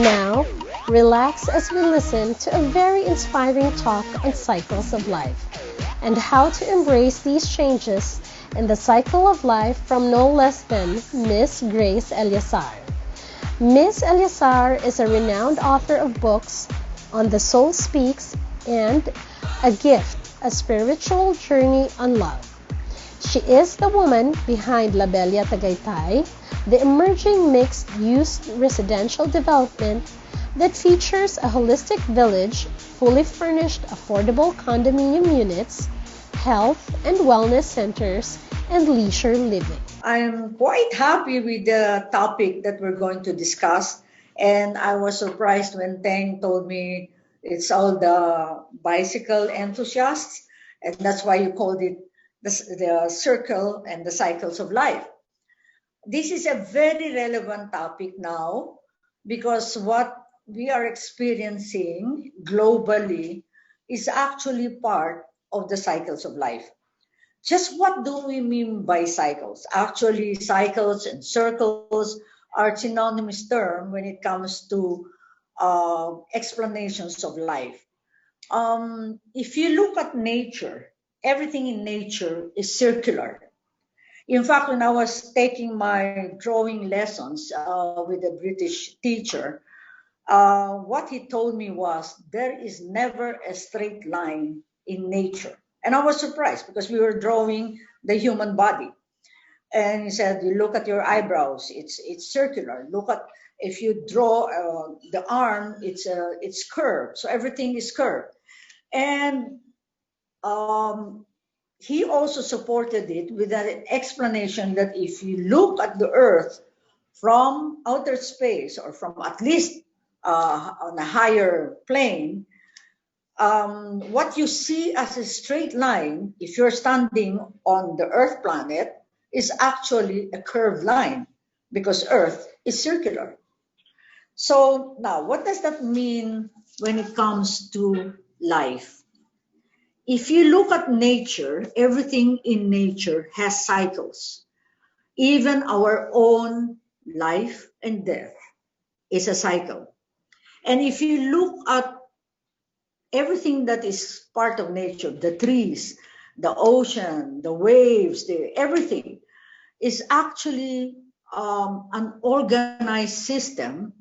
Now, relax as we listen to a very inspiring talk on cycles of life and how to embrace these changes in the cycle of life from no less than Miss Grace Eleazar. Miss Eleazar is a renowned author of books on The Soul Speaks and A Gift, a Spiritual Journey on Love. She is the woman behind La Bella Tagaytay, the emerging mixed-use residential development that features a holistic village, fully furnished affordable condominium units, health and wellness centers, and leisure living. I'm quite happy with the topic that we're going to discuss, and I was surprised when Teng told me it's all the bicycle enthusiasts, and that's why you called it the circle and the cycles of life. This is a very relevant topic now because what we are experiencing globally is actually part of the cycles of life. Just what do we mean by cycles? Actually, cycles and circles are synonymous term when it comes to explanations of life. If you look at nature, everything in nature is circular. In fact, when I was taking my drawing lessons with a British teacher, what he told me was there is never a straight line in nature. And I was surprised because we were drawing the human body. And he said, you look at your eyebrows, it's circular. Look at, if you draw the arm, it's curved. So everything is curved. And he also supported it with an explanation that if you look at the earth from outer space or from at least on a higher plane, what you see as a straight line, if you're standing on the earth planet, is actually a curved line because earth is circular. So now, what does that mean when it comes to life? If you look at nature, everything in nature has cycles. Even our own life and death is a cycle. And if you look at everything that is part of nature, the trees, the ocean, the waves, everything is actually an organized system,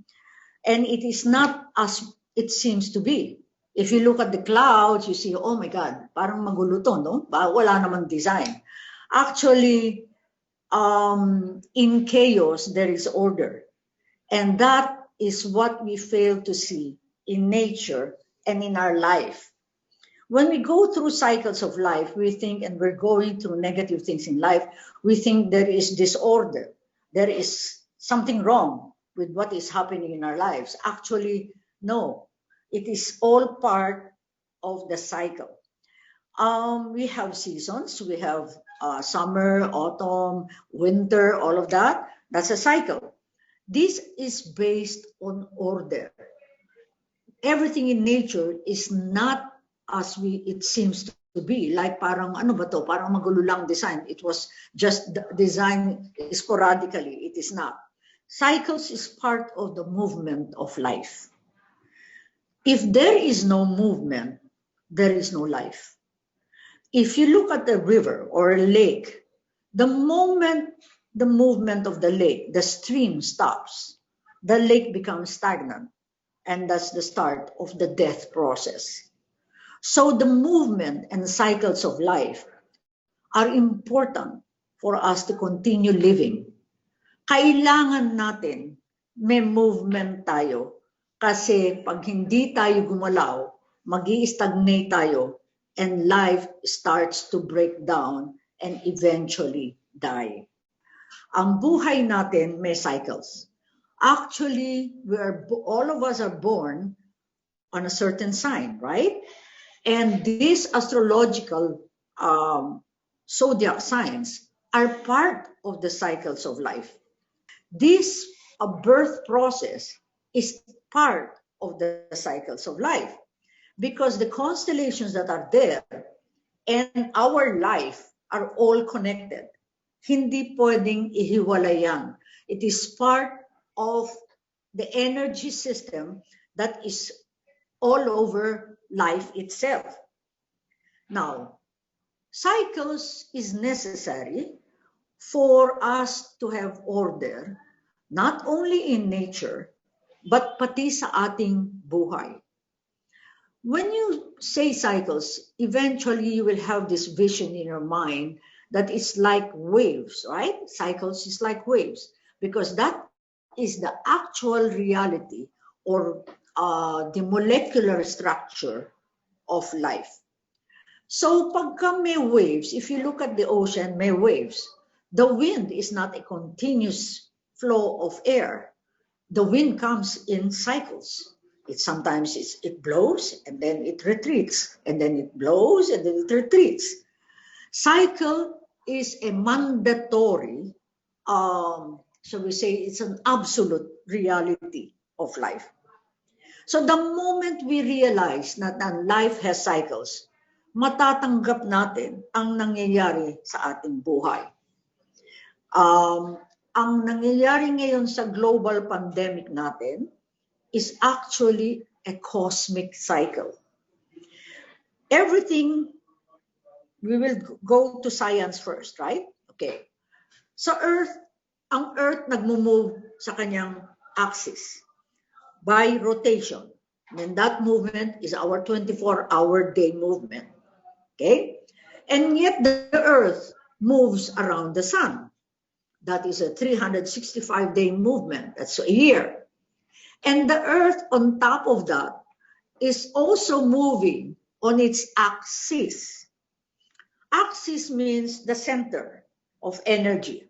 and it is not as it seems to be. If you look at the clouds, you see, oh my God, parang magulo to, no? Wala namang design. Actually, in chaos, there is order. And that is what we fail to see in nature and in our life. When we go through cycles of life, we think, and we're going through negative things in life, we think there is disorder. There is something wrong with what is happening in our lives. Actually, no. It is all part of the cycle. We have seasons. We have summer, autumn, winter, all of that. That's a cycle. This is based on order. Everything in nature is not as it seems to be. Like parang ano ba to? Parang magulo lang design. It was just designed sporadically. It is not. Cycles is part of the movement of life. If there is no movement, there is no life. If you look at a river or a lake, the moment the movement of the lake, the stream stops, the lake becomes stagnant, and that's the start of the death process. So the movement and cycles of life are important for us to continue living. Kailangan natin may movement tayo. Kasi pag hindi tayo gumalaw, magi-stagnate tayo, and life starts to break down and eventually die. Ang buhay natin may cycles. Actually, all of us are born on a certain sign, right? And these astrological zodiac signs are part of the cycles of life. This birth process is part of the cycles of life because the constellations that are there and our life are all connected. Hindi pwedeng ihiwalay yan. It is part of the energy system that is all over life itself. Now, cycles is necessary for us to have order, not only in nature, but pati sa ating buhay. When you say cycles, eventually you will have this vision in your mind that it's like waves, right? Cycles is like waves, because that is the actual reality or the molecular structure of life. So pagka may waves, if you look at the ocean, may waves. The wind is not a continuous flow of air. The wind comes in cycles. Sometimes it blows and then it retreats, and then it blows and then it retreats. Cycle is a mandatory, so we say it's an absolute reality of life. So the moment we realize na life has cycles, matatanggap natin ang nangyayari sa ating buhay. Ang nangyayari ngayon sa global pandemic natin is actually a cosmic cycle. Everything, we will go to science first, right? Okay. Sa Earth, ang Earth nagmo-move sa kanyang axis by rotation. And that movement is our 24-hour day movement. Okay? And yet the Earth moves around the sun. That is a 365-day movement. That's a year. And the Earth on top of that is also moving on its axis. Axis means the center of energy.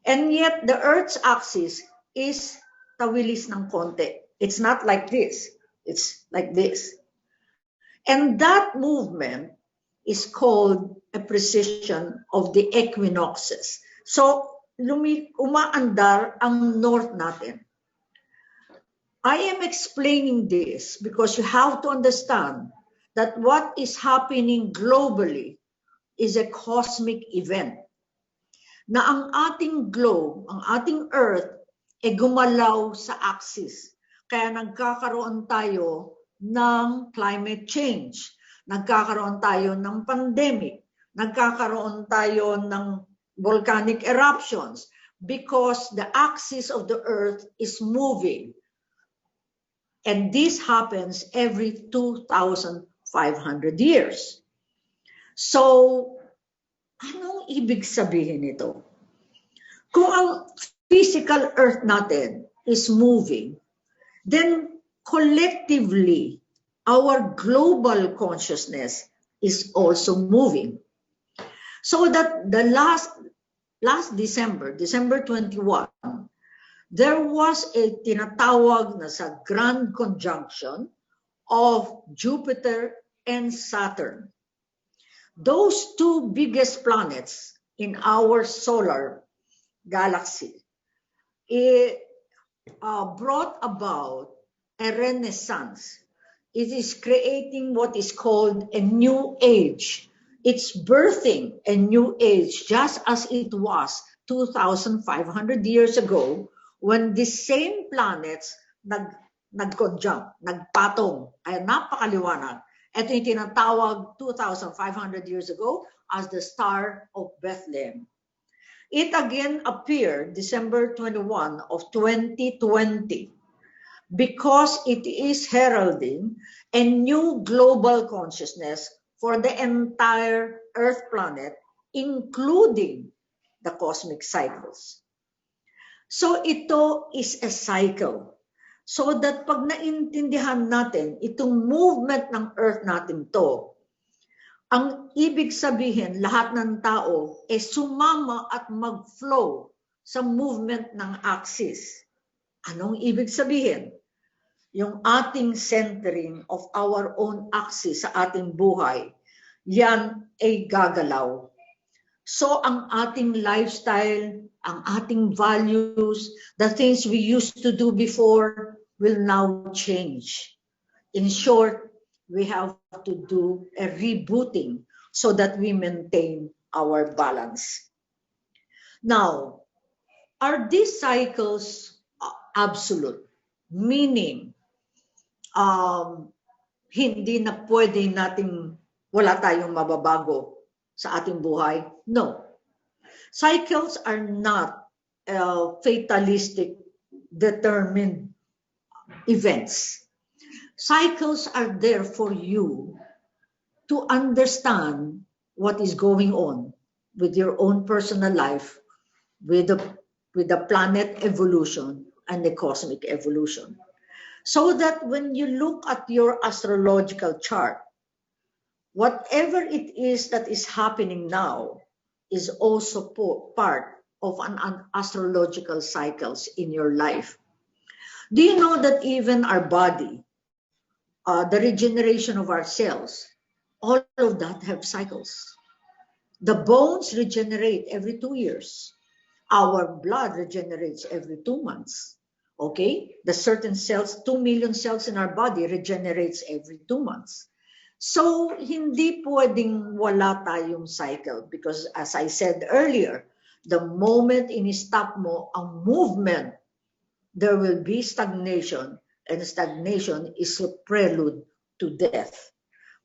And yet the Earth's axis is tawilis ng konti. It's not like this. It's like this. And that movement is called a precession of the equinoxes. So, umaandar ang north natin. I am explaining this because you have to understand that what is happening globally is a cosmic event. Na ang ating globe, ang ating Earth, gumalaw sa axis. Kaya nagkakaroon tayo ng climate change, nagkakaroon tayo ng pandemic, nagkakaroon tayo ng volcanic eruptions, because the axis of the Earth is moving. And this happens every 2,500 years. So, anong ibig sabihin nito? Kung ang physical Earth natin is moving, then collectively, our global consciousness is also moving. So that the last December 21, there was a tinatawag na sa grand conjunction of Jupiter and Saturn. Those two biggest planets in our solar galaxy brought about a renaissance. It is creating what is called a new age. It's birthing a new age, just as it was 2,500 years ago, when the same planets nag-conjunct, nagpatong. Ay napakaliwanag. Ito yung tinatawag 2,500 years ago as the Star of Bethlehem. It again appeared December 21 of 2020 because it is heralding a new global consciousness for the entire Earth planet, including the cosmic cycles. So ito is a cycle. So that pag naintindihan natin itong movement ng Earth natin to, ang ibig sabihin, lahat ng tao sumama at mag-flow sa movement ng axis. Anong ibig sabihin? Yung ating centering of our own axis sa ating buhay, yan ay gagalaw. So ang ating lifestyle, ang ating values, the things we used to do before will now change. In short, we have to do a rebooting so that we maintain our balance. Now, are these cycles absolute? Meaning, hindi na pwede nating wala tayong mababago sa ating buhay. No. Cycles are not fatalistic, determined events. Cycles are there for you to understand what is going on with your own personal life, with the planet evolution and the cosmic evolution. So that when you look at your astrological chart, whatever it is that is happening now is also part of an astrological cycles in your life. Do you know that even our body, the regeneration of our cells, all of that have cycles? The bones regenerate every 2 years. Our blood regenerates every 2 months. Okay? The certain cells, 2 million cells in our body regenerates every 2 months. So, hindi pwedeng wala tayong cycle because as I said earlier, the moment in-stop mo ang movement, there will be stagnation, and stagnation is a prelude to death.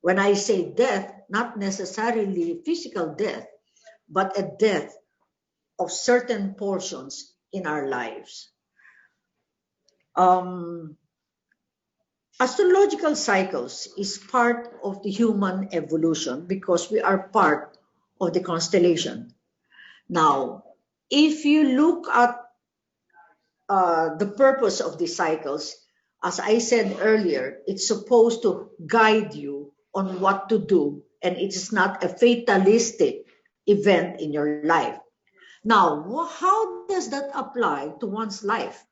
When I say death, not necessarily physical death, but a death of certain portions in our lives. Astrological cycles is part of the human evolution because we are part of the constellation. Now, if you look at the purpose of the cycles, as I said earlier, it's supposed to guide you on what to do, and it is not a fatalistic event in your life. Now, how does that apply to one's life?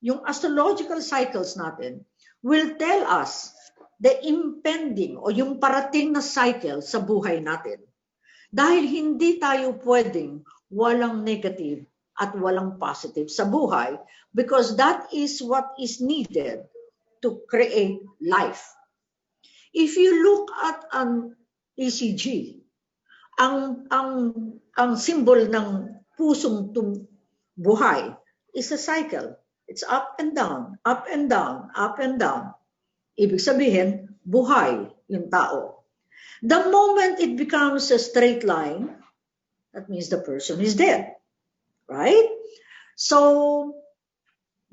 Yung astrological cycles natin will tell us the impending o yung parating na cycle sa buhay natin. Dahil hindi tayo pwedeng walang negative at walang positive sa buhay because that is what is needed to create life. If you look at an ECG, ang symbol ng pusong buhay is a cycle. It's up and down, up and down, up and down. Ibig sabihin, buhay yung tao. The moment it becomes a straight line, that means the person is dead, right? So,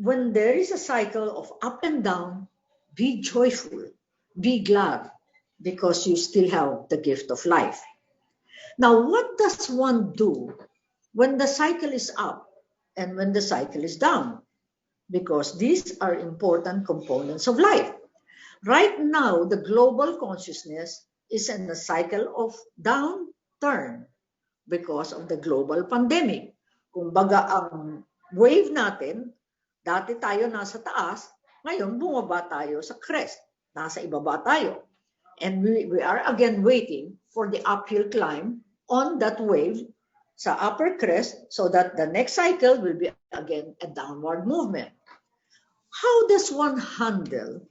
when there is a cycle of up and down, be joyful, be glad, because you still have the gift of life. Now, what does one do when the cycle is up and when the cycle is down? Because these are important components of life. Right now, the global consciousness is in a cycle of downturn because of the global pandemic. Kumbaga, ang wave natin, dati tayo nasa taas, ngayon bumaba tayo sa crest, nasa ibaba tayo. And we are again waiting for the uphill climb on that wave sa upper crest so that the next cycle will be again a downward movement. How does one handle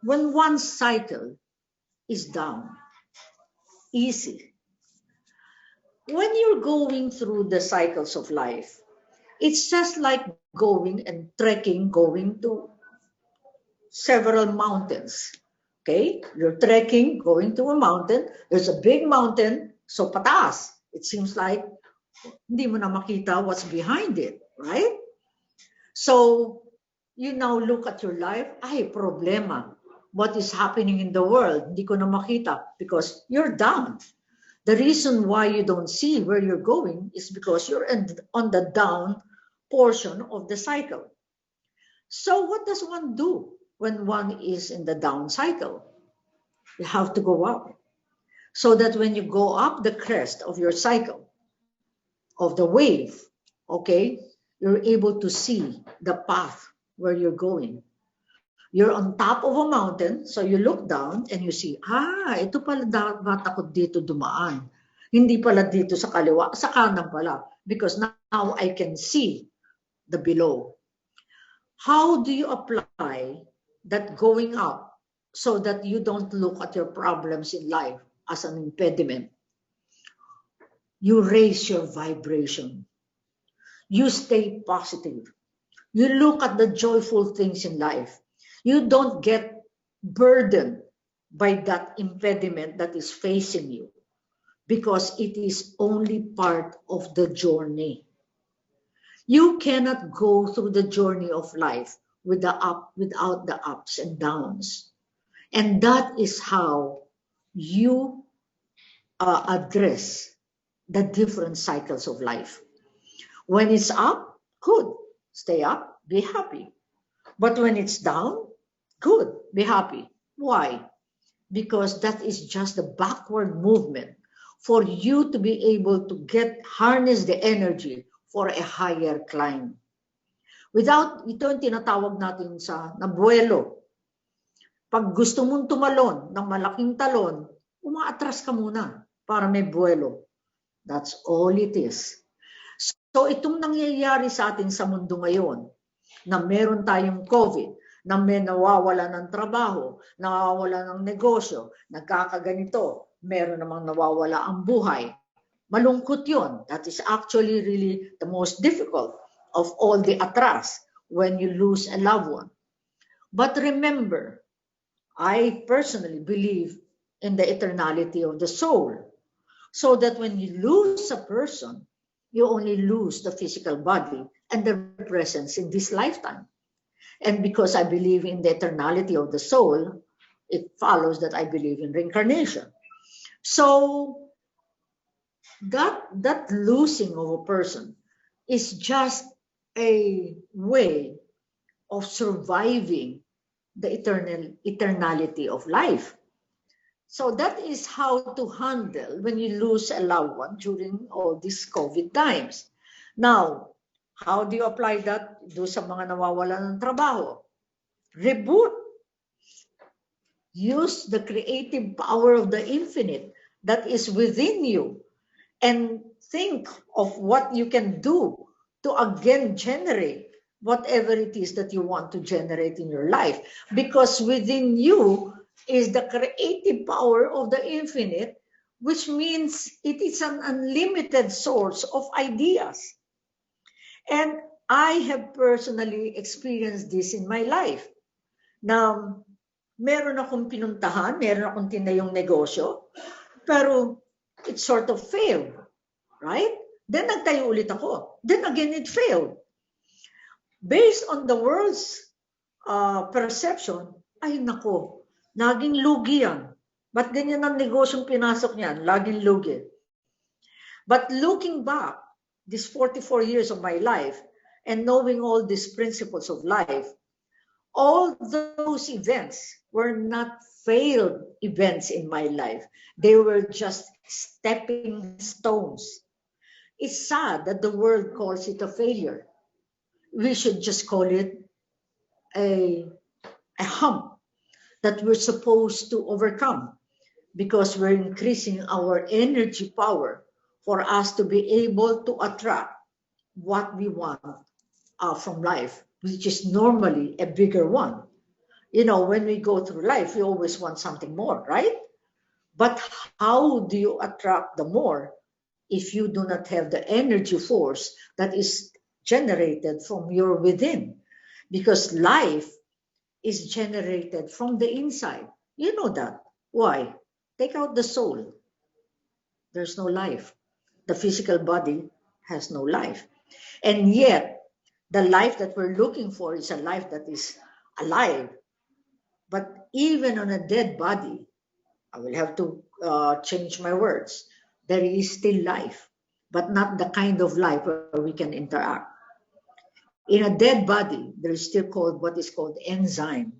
when one cycle is down? Easy. When you're going through the cycles of life, it's just like going and trekking, going to several mountains. Okay? You're trekking, going to a mountain. There's a big mountain, so pataas. It seems like hindi mo na makita what's behind it, right? So, you now look at your life, ay, problema. What is happening in the world? Hindi ko na makita because you're down. The reason why you don't see where you're going is because you're on the down portion of the cycle. So what does one do when one is in the down cycle? You have to go up. So that when you go up the crest of your cycle, of the wave, okay, you're able to see the path where you're going. You're on top of a mountain, so you look down and you see, ito pala dapat ako dito dumaan. Hindi pala dito sa kaliwa, sa kanan pala. Because now I can see the below. How do you apply that going up so that you don't look at your problems in life as an impediment? You raise your vibration. You stay positive. You look at the joyful things in life. You don't get burdened by that impediment that is facing you, because it is only part of the journey. You cannot go through the journey of life without the ups and downs. And that is how you address the different cycles of life. When it's up, good, stay up, be happy. But when it's down, good, be happy. Why? Because that is just a backward movement for you to be able to harness the energy for a higher climb. Without, ito yung tinatawag natin sa nabuelo. Pag gusto mong tumalon ng malaking talon, umaatras ka muna para may buwelo. That's all it is. So itong nangyayari sa atin sa mundo ngayon, na meron tayong COVID, na may nawawala ng trabaho, nawawala ng negosyo, nagkakaganito, meron namang nawawala ang buhay. Malungkot yun. That is actually really the most difficult of all the atras when you lose a loved one. But remember, I personally believe in the eternality of the soul, so that when you lose a person, you only lose the physical body and their presence in this lifetime. And because I believe in the eternality of the soul, it follows that I believe in reincarnation. So that losing of a person is just a way of surviving the eternality of life. So that is how to handle when you lose a loved one during all these COVID times. Now, how do you apply that do sa mga nawawala ng trabaho? Reboot. Use the creative power of the infinite that is within you and think of what you can do to again generate whatever it is that you want to generate in your life. Because within you is the creative power of the infinite, which means it is an unlimited source of ideas. And I have personally experienced this in my life. Now, meron akong pinuntahan, meron akong tinayong negosyo, pero it sort of failed, right? Then nagtayo ulit ako. Then again, it failed. Based on the world's perception, ay nako, naging lugi yan. Ba't ganyan ang negosyong pinasok niyan? Laging lugi. But looking back, these 44 years of my life, and knowing all these principles of life, all those events were not failed events in my life. They were just stepping stones. It's sad that the world calls it a failure. We should just call it a hump that we're supposed to overcome, because we're increasing our energy power for us to be able to attract what we want from life, which is normally a bigger one. You know, when we go through life, we always want something more, right? But how do you attract the more if you do not have the energy force that is generated from your within? Because life is generated from the inside. You know that. Why? Take out the soul. There's no life. The physical body has no life. And yet, the life that we're looking for is a life that is alive. But even on a dead body, I will have to change my words. There is still life, but not the kind of life where we can interact. In a dead body, there is still what is called enzyme.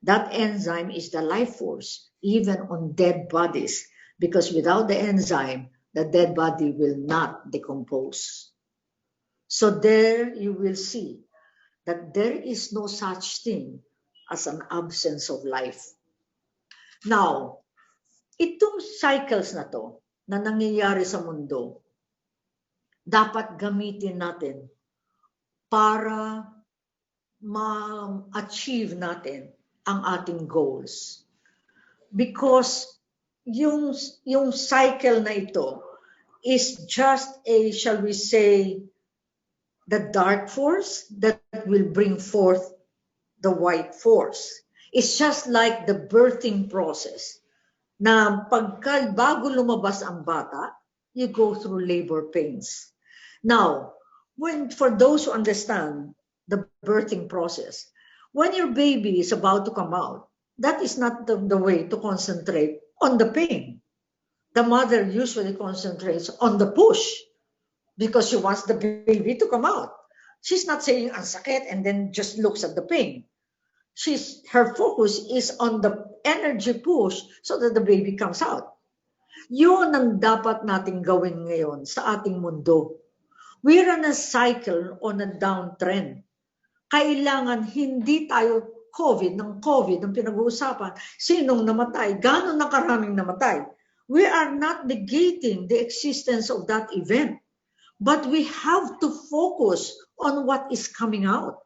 That enzyme is the life force, even on dead bodies, because without the enzyme, the dead body will not decompose. So there you will see that there is no such thing as an absence of life. Now, itong cycles na to na nangyayari sa mundo, dapat gamitin natin para ma-achieve natin ang ating goals. Because yung cycle na ito is just a, shall we say, the dark force that will bring forth the white force. It's just like the birthing process. Na bago lumabas ang bata, you go through labor pains. Now, for those who understand the birthing process, when your baby is about to come out, that is not the way to concentrate on the pain. The mother usually concentrates on the push because she wants the baby to come out. She's not saying ang sakit and then just looks at the pain. Her focus is on the energy push so that the baby comes out. Yun ang dapat nating gawin ngayon sa ating mundo. We're on a cycle, on a downtrend. Kailangan hindi tayo COVID ang pinag-uusapan. Sinong namatay? Gano'n na karaming namatay? We are not negating the existence of that event. But we have to focus on what is coming out.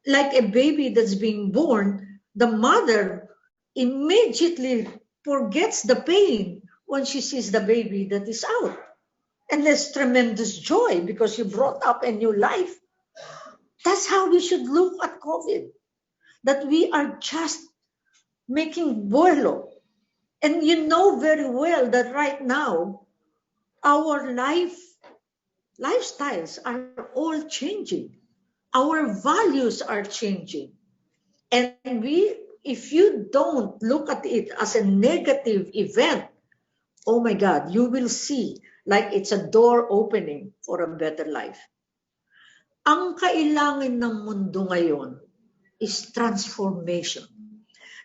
Like a baby that's being born, the mother immediately forgets the pain when she sees the baby that is out. And there's tremendous joy because you brought up a new life. That's how we should look at COVID. That we are just making vuelo. And you know very well that right now, our lifestyles are all changing. Our values are changing. And if you don't look at it as a negative event, oh my God, you will see like it's a door opening for a better life. Ang kailangan ng mundo ngayon is transformation.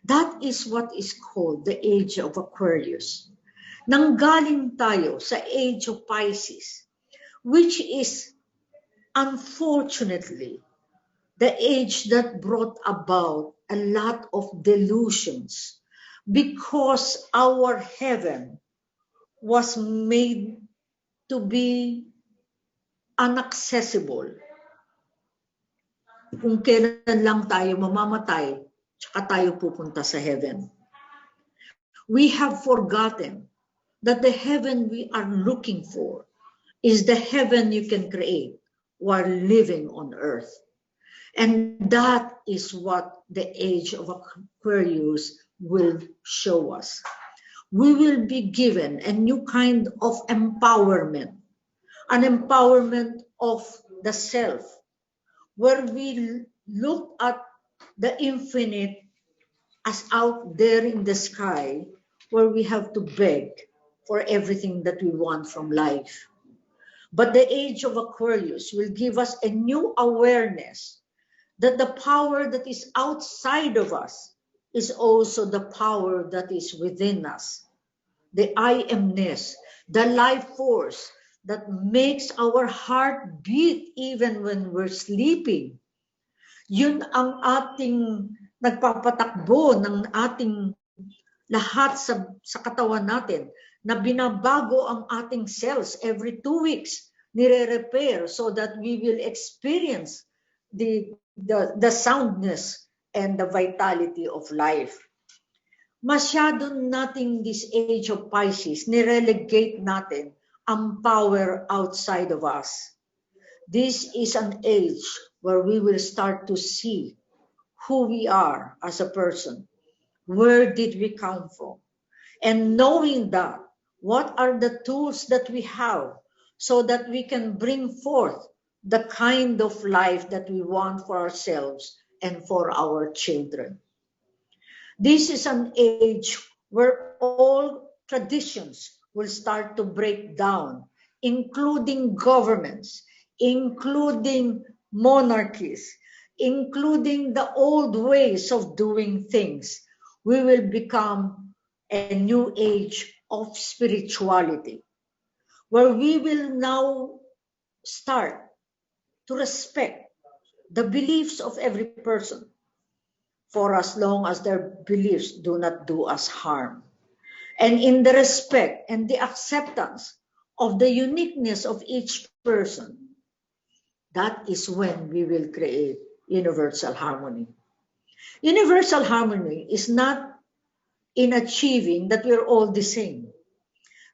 That is what is called the Age of Aquarius. Nanggaling tayo sa Age of Pisces, which is unfortunately the age that brought about a lot of delusions because our heaven was made to be inaccessible. Kung kailan lang tayo mamamatay, tsaka tayo pupunta sa heaven. We have forgotten that the heaven we are looking for is the heaven you can create while living on earth. And that is what the Age of Aquarius will show us. We will be given a new kind of empowerment, an empowerment of the self, where we look at the infinite as out there in the sky, where we have to beg for everything that we want from life. But the Age of Aquarius will give us a new awareness that the power that is outside of us is also the power that is within us. The I amness, the life force that makes our heart beat even when we're sleeping. Yun ang ating nagpapatakbo ng ating lahat sa katawan natin, na binabago ang ating cells every 2 weeks, nire-repair so that we will experience the soundness and the vitality of life. Masyado nating this Age of Pisces, nirelegate natin ang power outside of us. This is an age where we will start to see who we are as a person. Where did we come from? And knowing that, what are the tools that we have so that we can bring forth the kind of life that we want for ourselves and for our children. This is an age where all traditions will start to break down, including governments, including monarchies, including the old ways of doing things. We will become a new age of spirituality, where we will now start to respect the beliefs of every person, for as long as their beliefs do not do us harm. And in the respect and the acceptance of the uniqueness of each person, that is when we will create universal harmony. Universal harmony is not in achieving that we're all the same.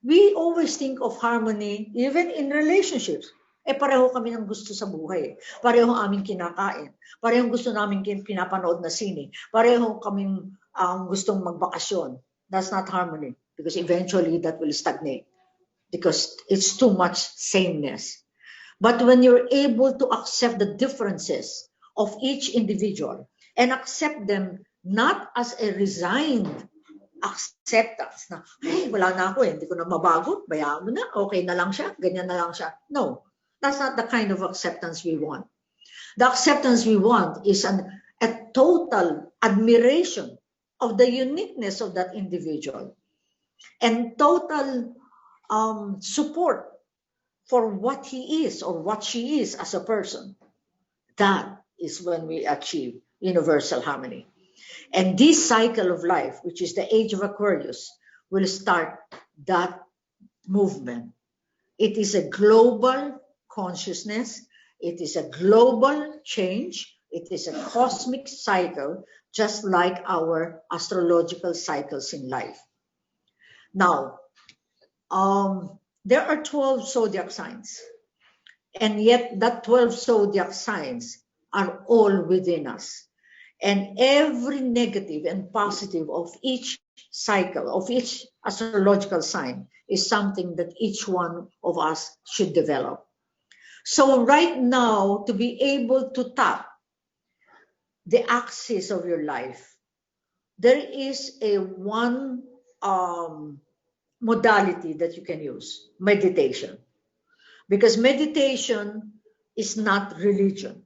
We always think of harmony, even in relationships. pareho kami ng gusto sa buhay. Pareho aming kinakain. Pareho gusto namin pinapanood na sine. Pareho kaming gustong magbakasyon. That's not harmony because eventually that will stagnate because it's too much sameness. But when you're able to accept the differences of each individual and accept them not as a resigned acceptance na, hey, wala na ako hindi ko na mabago, bayaan mo na, okay na lang siya, ganyan na lang siya. No, that's not the kind of acceptance we want. The acceptance we want is a total admiration of the uniqueness of that individual and total support for what he is or what she is as a person. That is when we achieve universal harmony. And this cycle of life, which is the Age of Aquarius, will start that movement. It is a global consciousness. It is a global change. It is a cosmic cycle, just like our astrological cycles in life. Now, there are 12 zodiac signs. And yet that 12 zodiac signs are all within us. And every negative and positive of each cycle, of each astrological sign, is something that each one of us should develop. So right now, to be able to tap the axis of your life, there is one modality that you can use, meditation. Because meditation is not religion.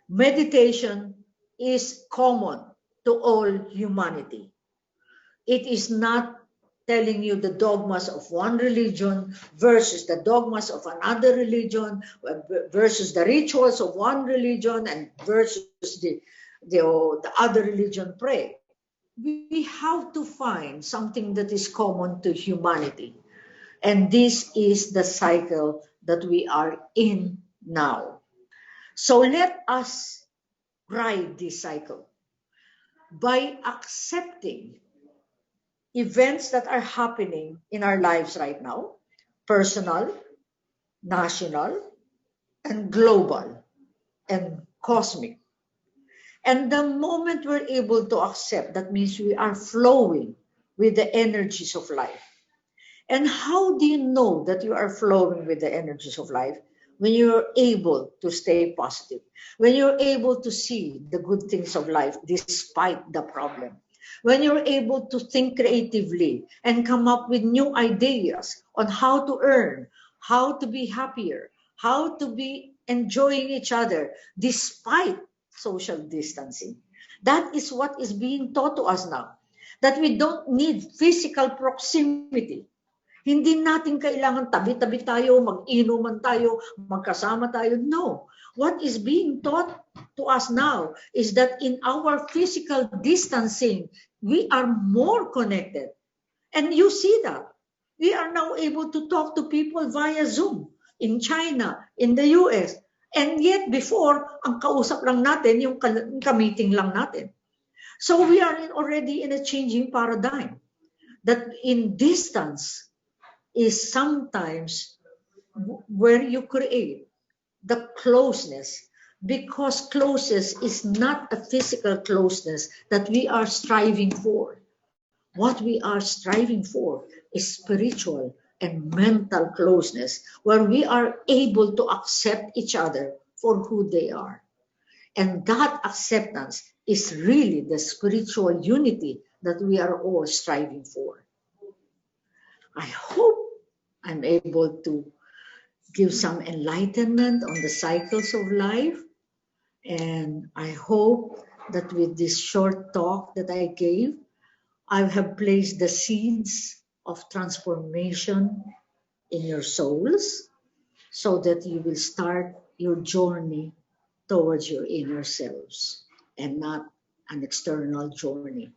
Meditation is common to all humanity. It is not telling you the dogmas of one religion versus the dogmas of another religion versus the rituals of one religion and versus the other religion pray. We have to find something that is common to humanity. And this is the cycle that we are in now. So let us ride this cycle by accepting events that are happening in our lives right now, personal, national, and global, and cosmic. And the moment we're able to accept, that means we are flowing with the energies of life. And how do you know that you are flowing with the energies of life? When you're able to stay positive, when you're able to see the good things of life despite the problem, when you're able to think creatively and come up with new ideas on how to earn, how to be happier, how to be enjoying each other despite social distancing. That is what is being taught to us now, that we don't need physical proximity. Hindi natin kailangan tabi-tabi tayo, mag-inuman tayo, magkasama tayo. No. What is being taught to us now is that in our physical distancing, we are more connected. And you see that. We are now able to talk to people via Zoom in China, in the US. And yet before, ang kausap lang natin, yung ka-meeting lang natin. So we are already in a changing paradigm. That in distance, is sometimes where you create the closeness, because closeness is not a physical closeness that we are striving for. What we are striving for is spiritual and mental closeness, where we are able to accept each other for who they are. And that acceptance is really the spiritual unity that we are all striving for. I hope I'm able to give some enlightenment on the cycles of life. And I hope that with this short talk that I gave, I have placed the seeds of transformation in your souls so that you will start your journey towards your inner selves and not an external journey.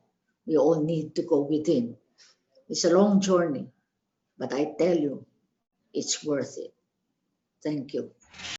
We all need to go within. It's a long journey, but I tell you, it's worth it. Thank you.